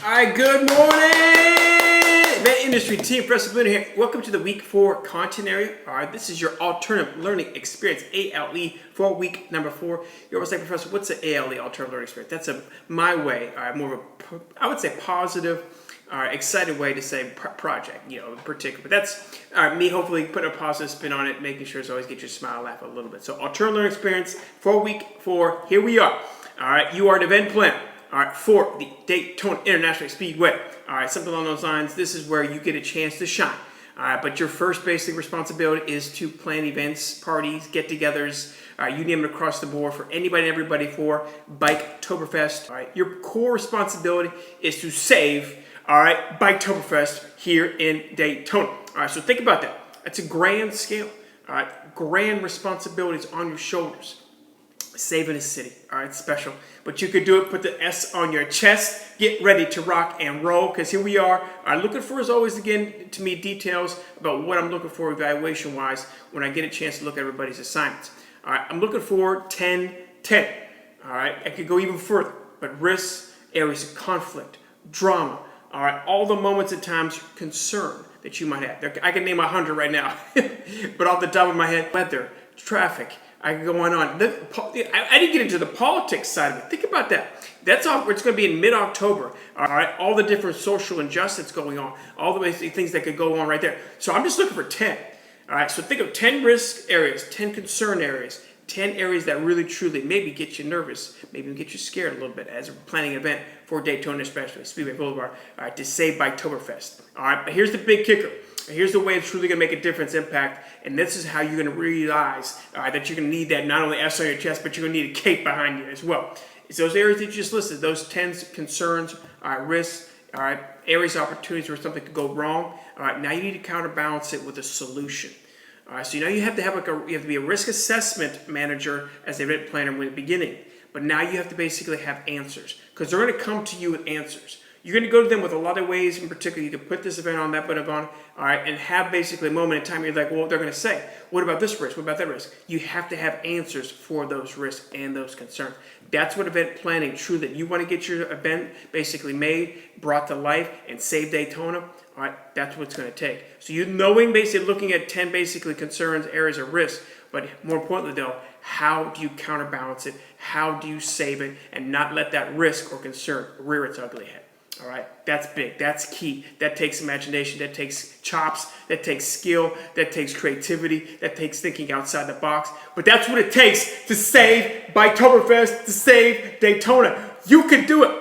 All right, good morning, event industry team. Professor Blender here. Welcome to the week 4 content area. All right, this is your alternative learning experience, A.L.E. for week number 4. You're always like, Professor, what's the A.L.E. alternative learning experience? That's my way, more of a, I would say, positive, excited way to say project, in particular. But that's me hopefully putting a positive spin on it, making sure it's always get your smile, laugh a little bit. So alternative learning experience for week 4. Here we are. All right, you are an event planner. All right, for the Daytona International Speedway. All right, something along those lines. This is where you get a chance to shine. All right, but your first basic responsibility is to plan events, parties, get-togethers. All right, you name it across the board for anybody and everybody for Biketoberfest. All right, your core responsibility is to save, all right, Biketoberfest here in Daytona. All right, so think about that. That's a grand scale. All right, grand responsibilities on your shoulders. Saving a city, all right, special. But you could do it, put the S on your chest, get ready to rock and roll, because here we are. Looking for, as always, again, to me, details about what I'm looking for evaluation-wise when I get a chance to look at everybody's assignments. All right, I'm looking for 10-10. All right, I could go even further, but risks, areas of conflict, drama, all right, all the moments at times concern that you might have. I can name 100 right now, but off the top of my head, weather, traffic, I can go on. I didn't get into the politics side of it. Think about that. That's all. It's going to be in mid-October. All right, all the different social injustice going on, all the things that could go on right there. So I'm just looking for 10. All right, so think of 10 risk areas, 10 concern areas, 10 areas that really truly maybe get you nervous, maybe get you scared a little bit as we're planning an event for Daytona, especially Speedway Boulevard, all right, to save Biketoberfest. All right, but here's the big kicker. Here's the way it's truly going to make a difference, impact, and this is how you're going to realize that you're going to need that not only S on your chest, but you're going to need a cape behind you as well. It's those areas that you just listed, those 10 concerns, risks, all right, areas of opportunities where something could go wrong. All right, now you need to counterbalance it with a solution. All right, so you have to have you have to be a risk assessment manager as a event planner in the beginning, but now you have to basically have answers because they're going to come to you with answers. You're going to go to them with a lot of ways. In particular, you can put this event on, that event on, all right, and have basically a moment in time where you're like, well, they're going to say, what about this risk? What about that risk? You have to have answers for those risks and those concerns. That's what event planning, true, that you want to get your event basically made, brought to life, and save Daytona. All right, that's what it's going to take. So you knowing, basically looking at 10 basically concerns, areas of risk, but more importantly though, how do you counterbalance it? How do you save it and not let that risk or concern rear its ugly head? All right, that's big, that's key. That takes imagination, that takes chops, that takes skill, that takes creativity, that takes thinking outside the box. But that's what it takes to save Biketoberfest, to save Daytona. You can do it.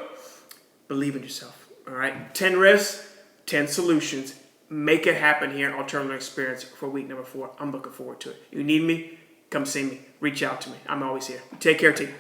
Believe in yourself, all right? 10 risks, 10 solutions. Make it happen here in Alternative Experience for week number 4. I'm looking forward to it. You need me? Come see me. Reach out to me. I'm always here. Take care, team.